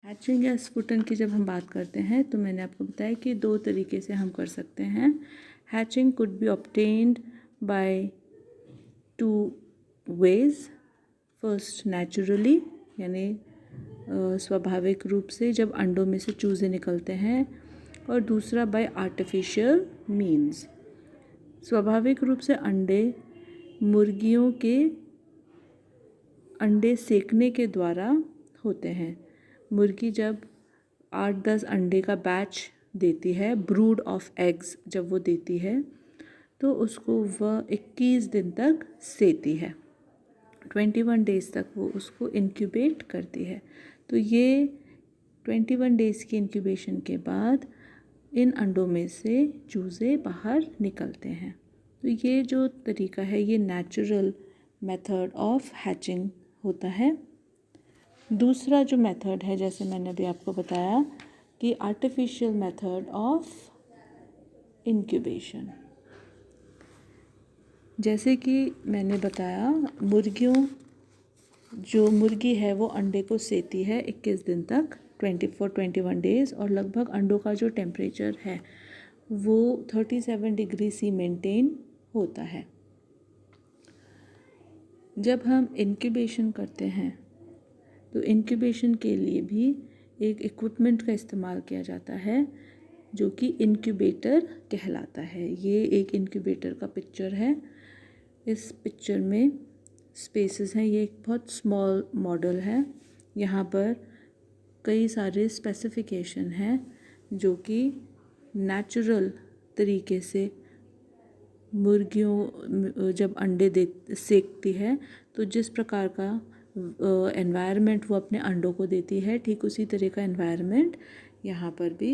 Hatching या स्फुटन की जब हम बात करते हैं तो मैंने आपको बताया कि 2 तरीके से हम कर सकते हैं। Hatching could be obtained by 2 ways. First naturally, यानी स्वाभाविक रूप से जब अंडों में से चूज़े निकलते हैं, और दूसरा बाय आर्टिफिशियल मीन्स। स्वाभाविक रूप से अंडे मुर्गियों के अंडे सेकने के द्वारा होते हैं। मुर्गी जब 8-10 अंडे का बैच देती है, ब्रूड ऑफ एग्स जब वो देती है, तो उसको वह 21 दिन तक सेती है। 21 डेज़ तक वो उसको इंक्यूबेट करती है। तो ये 21 डेज़ की इंक्यूबेशन के बाद इन अंडों में से चूज़े बाहर निकलते हैं। तो ये जो तरीका है ये नेचुरल मेथड ऑफ हैचिंग होता है। दूसरा जो मेथड है, जैसे मैंने अभी आपको बताया कि आर्टिफिशियल मेथड ऑफ इंक्यूबेशन। जैसे कि मैंने बताया, जो मुर्गी है वो अंडे को सेती है 21 दिन तक, 21 डेज़, और लगभग अंडों का जो टेम्परेचर है वो 37 डिग्री सी मेंटेन होता है। जब हम इंक्यूबेशन करते हैं तो इंक्यूबेशन के लिए भी एक इक्विपमेंट का इस्तेमाल किया जाता है जो कि इंक्यूबेटर कहलाता है। ये एक इंक्यूबेटर का पिक्चर है। इस पिक्चर में स्पेसेस हैं। ये एक बहुत स्मॉल मॉडल है। यहाँ पर कई सारे स्पेसिफिकेशन हैं जो कि नेचुरल तरीके से मुर्गियों जब अंडे सेकती है तो जिस प्रकार का एनवायरनमेंट वो अपने अंडों को देती है, ठीक उसी तरह का एनवायरनमेंट यहाँ पर भी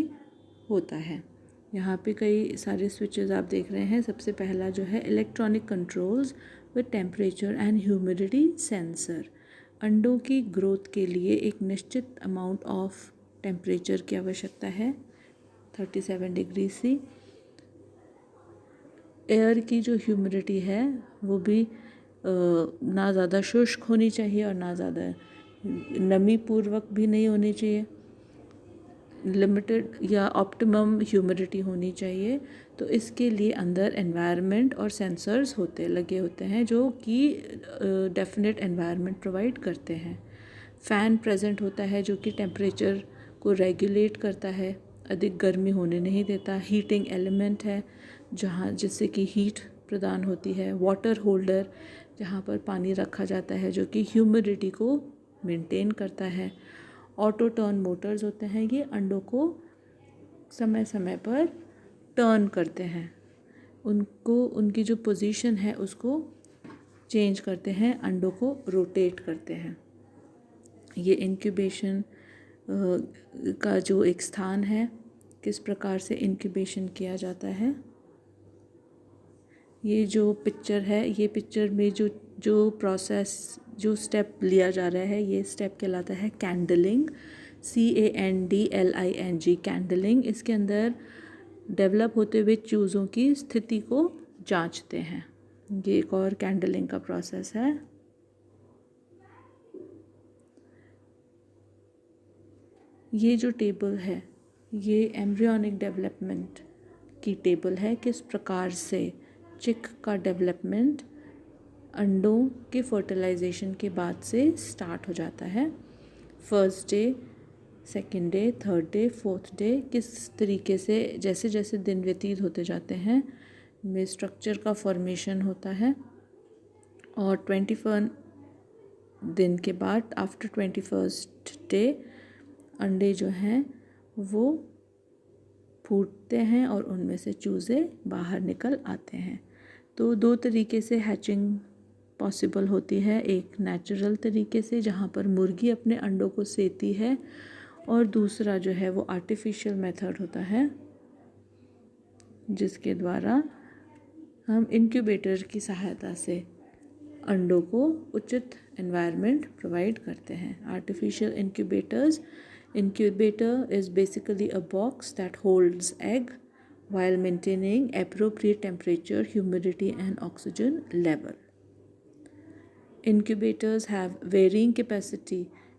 होता है। यहाँ पे कई सारे स्विचेस आप देख रहे हैं। सबसे पहला जो है electronic controls with temperature and humidity sensor. अंडों की ग्रोथ के लिए एक निश्चित अमाउंट ऑफ टेम्परेचर की आवश्यकता है, 37 डिग्री सी। एयर की जो ह्यूमिडिटी है वो भी ना ज़्यादा शुष्क होनी चाहिए और ना ज़्यादा नमी पूर्वक भी नहीं होनी चाहिए। लिमिटेड या ऑप्टिमम ह्यूमिडिटी होनी चाहिए। तो इसके लिए अंदर एनवायरनमेंट और सेंसर्स लगे होते हैं जो कि डेफिनेट एनवायरनमेंट प्रोवाइड करते हैं। फ़ैन प्रेजेंट होता है जो कि टेम्परेचर को रेगुलेट करता है, अधिक गर्मी होने नहीं देता। हीटिंग एलिमेंट है जिससे कि हीट प्रदान होती है। वाटर होल्डर, जहाँ पर पानी रखा जाता है जो कि ह्यूमिडिटी को मेंटेन करता है। ऑटो टर्न मोटर्स होते हैं, ये अंडों को समय समय पर टर्न करते हैं, उनकी जो पोजीशन है उसको चेंज करते हैं, अंडों को रोटेट करते हैं। ये इंक्यूबेशन का जो एक स्थान है, किस प्रकार से इंक्यूबेशन किया जाता है। ये जो पिक्चर है, ये पिक्चर में जो प्रोसेस, जो स्टेप लिया जा रहा है, ये स्टेप कहलाता है कैंडलिंग, CANDLING, कैंडलिंग। इसके अंदर डेवलप होते हुए चूज़ों की स्थिति को जांचते हैं। ये एक और कैंडलिंग का प्रोसेस है। ये जो टेबल है ये एम्ब्रियोनिक डेवलपमेंट की टेबल है। किस प्रकार से चिक का डेवलपमेंट अंडों के फर्टिलाइजेशन के बाद से स्टार्ट हो जाता है। First day, second day, third day, fourth day, किस तरीके से जैसे जैसे दिन व्यतीत होते जाते हैं में स्ट्रक्चर का फॉर्मेशन होता है। और 21 दिन के बाद, आफ्टर 21st डे, अंडे जो हैं वो फूटते हैं और उनमें से चूज़े बाहर निकल आते हैं। तो 2 तरीके से हैचिंग पॉसिबल होती है। एक नेचुरल तरीके से जहाँ पर मुर्गी अपने अंडों को सेती है, और दूसरा जो है वो आर्टिफिशियल मेथड होता है जिसके द्वारा हम इंक्यूबेटर की सहायता से अंडों को उचित एनवायरनमेंट प्रोवाइड करते हैं। Artificial incubator is basically a box that holds egg while maintaining appropriate temperature, humidity and oxygen level. Incubators have varying capacity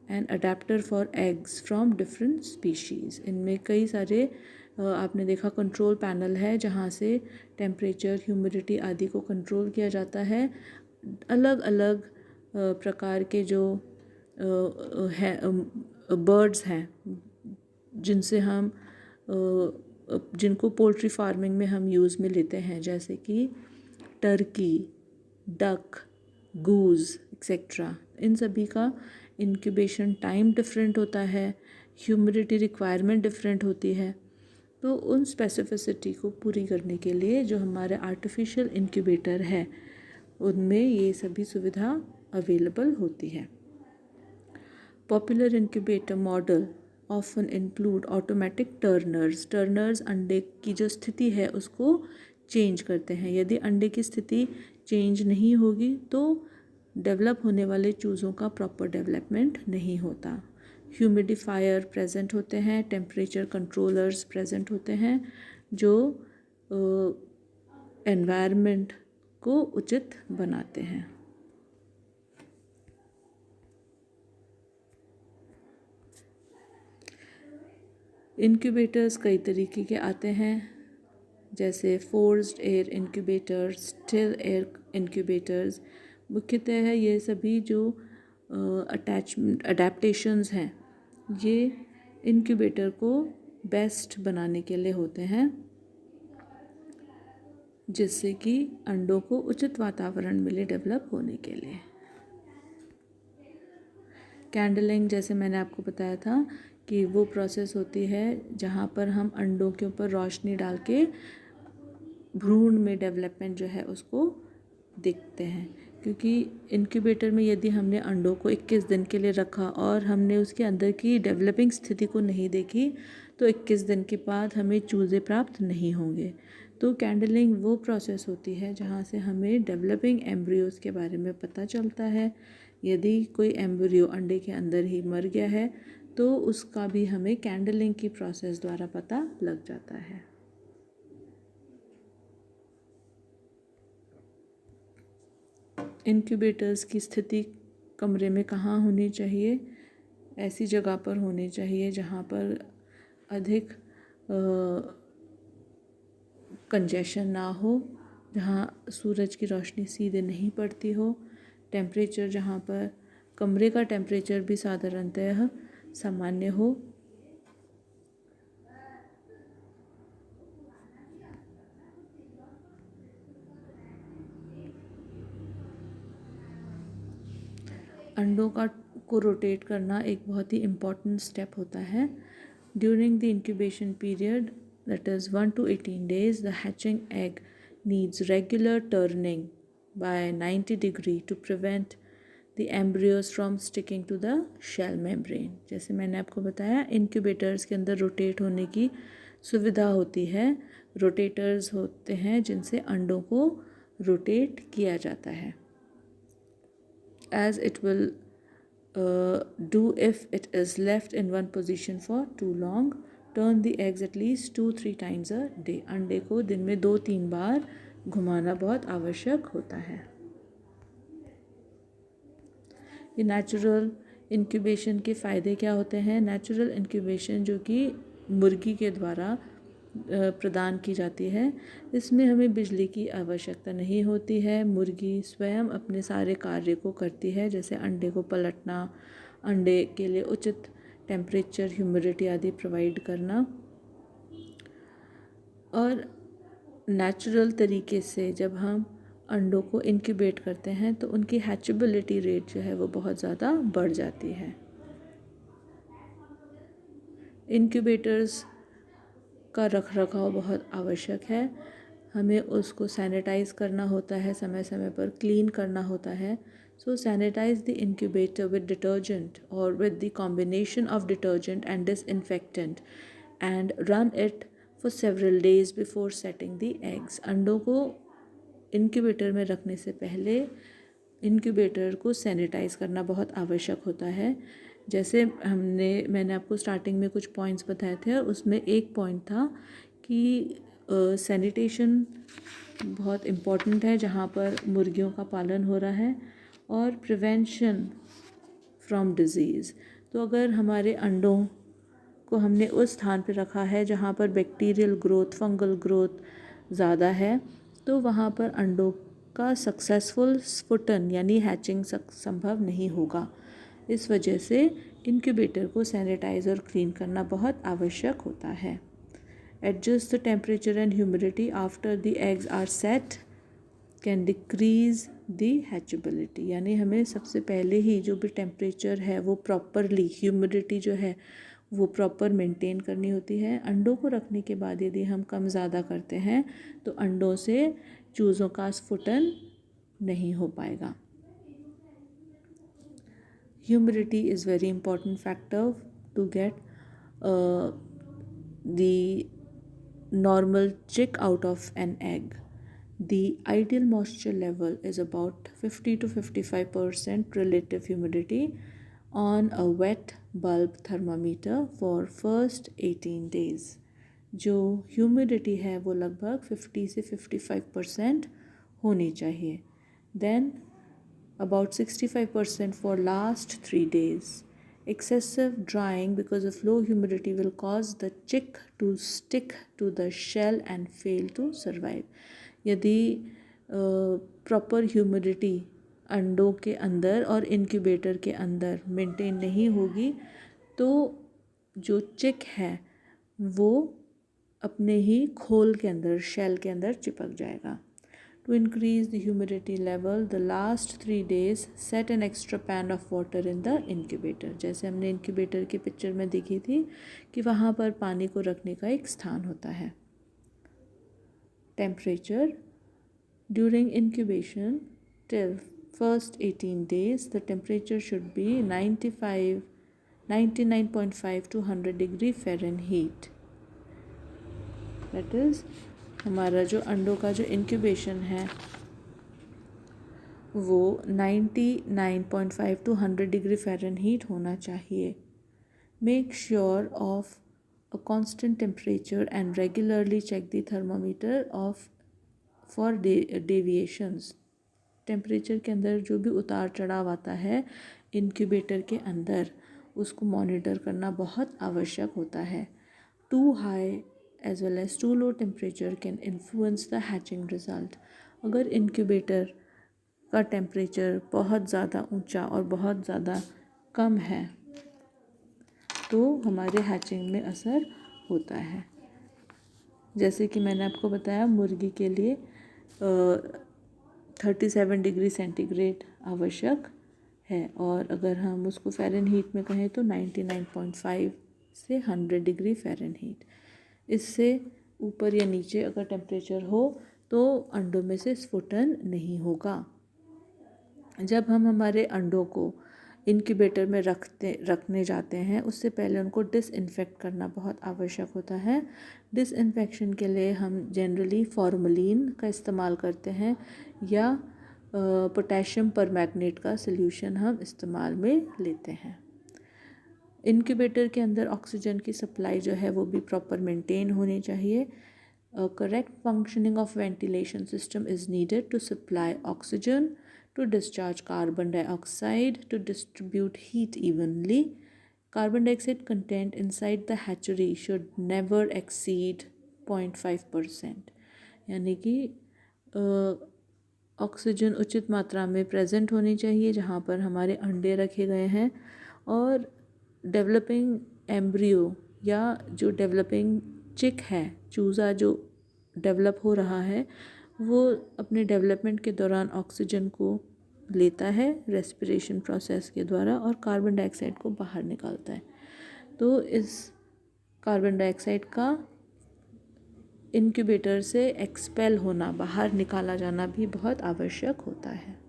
an adapter for eggs from different species. इनमें कई सारे आपने देखा कंट्रोल पैनल है जहाँ से टेम्परेचर, ह्यूमिडिटी आदि को कंट्रोल किया जाता है। अलग अलग प्रकार के जो है बर्ड्स हैं जिनसे हम जिनको पोल्ट्री फार्मिंग में हम यूज़ में लेते हैं, जैसे कि टर्की, डक, गूज़ एक्सेट्रा। इन सभी का इंक्यूबेशन टाइम डिफरेंट होता है, ह्यूमिडिटी रिक्वायरमेंट डिफरेंट होती है। तो उन स्पेसिफिसिटी को पूरी करने के लिए जो हमारे आर्टिफिशियल इंक्यूबेटर है उनमें ये सभी सुविधा अवेलेबल होती है। Popular incubator model often include automatic Turners. Turners अंडे की जो स्थिति है उसको चेंज करते हैं। यदि अंडे की स्थिति चेंज नहीं होगी तो डेवलप होने वाले चूज़ों का प्रॉपर डेवलपमेंट नहीं होता। ह्यूमिडिफायर प्रेजेंट होते हैं, टेम्परेचर कंट्रोलर्स प्रेजेंट होते हैं जो एनवायरनमेंट को उचित बनाते हैं। इंक्यूबेटर्स कई तरीके के आते हैं, जैसे forced air incubators, still air incubators. मुख्यतः है ये सभी जो अडेप्टेशंस हैं ये इंक्यूबेटर को बेस्ट बनाने के लिए होते हैं, जिससे कि अंडों को उचित वातावरण मिले डेवलप होने के लिए। कैंडलिंग, जैसे मैंने आपको बताया था कि वो प्रोसेस होती है जहाँ पर हम अंडों के ऊपर रोशनी डाल के भ्रूण में डेवलपमेंट जो है उसको देखते हैं। क्योंकि इनक्यूबेटर में यदि हमने अंडों को 21 दिन के लिए रखा और हमने उसके अंदर की डेवलपिंग स्थिति को नहीं देखी तो 21 दिन के बाद हमें चूज़े प्राप्त नहीं होंगे। तो कैंडलिंग वो प्रोसेस होती है जहाँ से हमें डेवलपिंग एम्ब्रियोज़ के बारे में पता चलता है। यदि कोई एम्ब्रियो अंडे के अंदर ही मर गया है तो उसका भी हमें कैंडलिंग की प्रोसेस द्वारा पता लग जाता है। इंक्यूबेटर्स की स्थिति कमरे में कहाँ होनी चाहिए? ऐसी जगह पर होनी चाहिए जहाँ पर अधिक कंजेशन ना हो, जहाँ सूरज की रोशनी सीधे नहीं पड़ती हो। टेम्परेचर जहाँ पर कमरे का टेम्परेचर भी साधारणतः सामान्य हो। अंडों को रोटेट करना एक बहुत ही इम्पॉर्टेंट स्टेप होता है। During the incubation period, that is 1 to 18 days, the hatching egg needs regular turning by 90 degree to prevent the embryos from sticking to the shell membrane। जैसे मैंने आपको बताया इंक्यूबेटर्स के अंदर रोटेट होने की सुविधा होती है। रोटेटर्स होते हैं जिनसे अंडों को रोटेट किया जाता है। As it will do if it is left in one position for too long, turn the eggs at least 2-3 times a day। अंडे को दिन में 2-3 बार घुमाना बहुत आवश्यक होता है। ये नेचुरल इंक्यूबेशन के फ़ायदे क्या होते हैं? नेचुरल इंक्यूबेशन जो कि मुर्गी के द्वारा प्रदान की जाती है, इसमें हमें बिजली की आवश्यकता नहीं होती है। मुर्गी स्वयं अपने सारे कार्य को करती है, जैसे अंडे को पलटना, अंडे के लिए उचित टेम्परेचर, ह्यूमिडिटी आदि प्रोवाइड करना। और नेचुरल तरीके से जब हम अंडों को इंक्यूबेट करते हैं तो उनकी हैचेबिलिटी रेट जो है वो बहुत ज़्यादा बढ़ जाती है। इंक्यूबेटर्स का रखरखाव बहुत आवश्यक है। हमें उसको सैनिटाइज़ करना होता है, समय समय पर क्लीन करना होता है। So sanitize the incubator with detergent और with the combination of detergent and disinfectant and run it for several days before setting the eggs. अंडों को इंक्यूबेटर में रखने से पहले इंक्यूबेटर को सैनिटाइज़ करना बहुत आवश्यक होता है। जैसे मैंने आपको स्टार्टिंग में कुछ पॉइंट्स बताए थे और उसमें एक पॉइंट था कि सैनिटेशन बहुत इम्पॉर्टेंट है जहाँ पर मुर्गियों का पालन हो रहा है, और प्रिवेंशन फ्रॉम डिज़ीज़। तो अगर हमारे अंडों को हमने उस स्थान पर रखा है जहाँ पर बैक्टीरियल ग्रोथ, फंगल ग्रोथ ज़्यादा है, तो वहाँ पर अंडों का सक्सेसफुल स्फुटन यानी हैचिंग संभव नहीं होगा। इस वजह से इनक्यूबेटर को सैनिटाइज और क्लीन करना बहुत आवश्यक होता है। Adjust the temperature and humidity after the eggs are set can decrease the hatchability, यानी हमें सबसे पहले ही जो भी टेम्परेचर है वो प्रॉपरली, ह्यूमिडिटी जो है वो प्रॉपर मेंटेन करनी होती है। अंडों को रखने के बाद यदि हम कम ज़्यादा करते हैं तो अंडों से चूज़ों का स्फुटन नहीं हो पाएगा। Humidity is very important factor to get the normal chick out of an egg. The ideal moisture level is about 50 to 55% relative humidity on a wet bulb thermometer for first 18 days. जो humidity है वो लगभग 50 से 55% होनी चाहिए. Then about 65% for last 3 days. Excessive drying because of low humidity will cause the chick to stick to the shell and fail to survive. यदि proper humidity अंडों के अंदर और इनक्यूबेटर के अंदर मेंटेन नहीं होगी तो जो चिक है वो अपने ही खोल के अंदर, शेल के अंदर चिपक जाएगा. To increase the humidity level, the last 3 days set an extra pan of water in the incubator. जैसे हमने इंक्यूबेटर की पिक्चर में देखी थी कि वहाँ पर पानी को रखने का एक स्थान होता है. Temperature during incubation till first 18 days, the temperature should be 99.5 to 100 degree Fahrenheit. That is, हमारा जो अंडों का जो इंक्यूबेशन है वो 99.5 टू 100 डिग्री फ़ारेनहीट होना चाहिए. Make sure of a constant temperature and regularly check the thermometer of for deviations. Temperature के अंदर जो भी उतार चढ़ाव आता है इंक्यूबेटर के अंदर उसको मॉनिटर करना बहुत आवश्यक होता है. Too high as well as too low temperature can influence the hatching result. अगर इंक्यूबेटर का टेम्परेचर बहुत ज़्यादा ऊंचा और बहुत ज़्यादा कम है तो हमारे हैचिंग में असर होता है. जैसे कि मैंने आपको बताया मुर्गी के लिए 37 डिग्री सेंटीग्रेड आवश्यक है और अगर हम उसको फ़ारेनहीट में कहें तो 99.5 से 100 डिग्री फ़ारेनहीट. इससे ऊपर या नीचे अगर टेम्परेचर हो तो अंडों में से स्फुटन नहीं होगा. जब हम हमारे अंडों को इंक्यूबेटर में रखने जाते हैं उससे पहले उनको डिसइंफेक्ट करना बहुत आवश्यक होता है. डिसइंफेक्शन के लिए हम जनरली फॉर्मलिन का इस्तेमाल करते हैं या पोटेशियम परमैंगनेट का सॉल्यूशन हम इस्तेमाल में लेते हैं. इंक्यूबेटर के अंदर ऑक्सीजन की सप्लाई जो है वो भी प्रॉपर मेंटेन होनी चाहिए. Correct functioning of ventilation system is needed to supply oxygen, to discharge carbon dioxide, to distribute heat evenly. Carbon dioxide content inside the hatchery should never exceed 0.5%. यानी कि oxygen उचित मात्रा में प्रेजेंट होनी चाहिए जहाँ पर हमारे अंडे रखे गए हैं. और डेवलपिंग एम्ब्रियो या जो डेवलपिंग चिक है, चूज़ा जो डेवलप हो रहा है, वो अपने डेवलपमेंट के दौरान ऑक्सीजन को लेता है रेस्पिरेशन प्रोसेस के द्वारा और कार्बन डाइऑक्साइड को बाहर निकालता है. तो इस कार्बन डाइऑक्साइड का इंक्यूबेटर से एक्सपेल होना, बाहर निकाला जाना भी बहुत आवश्यक होता है.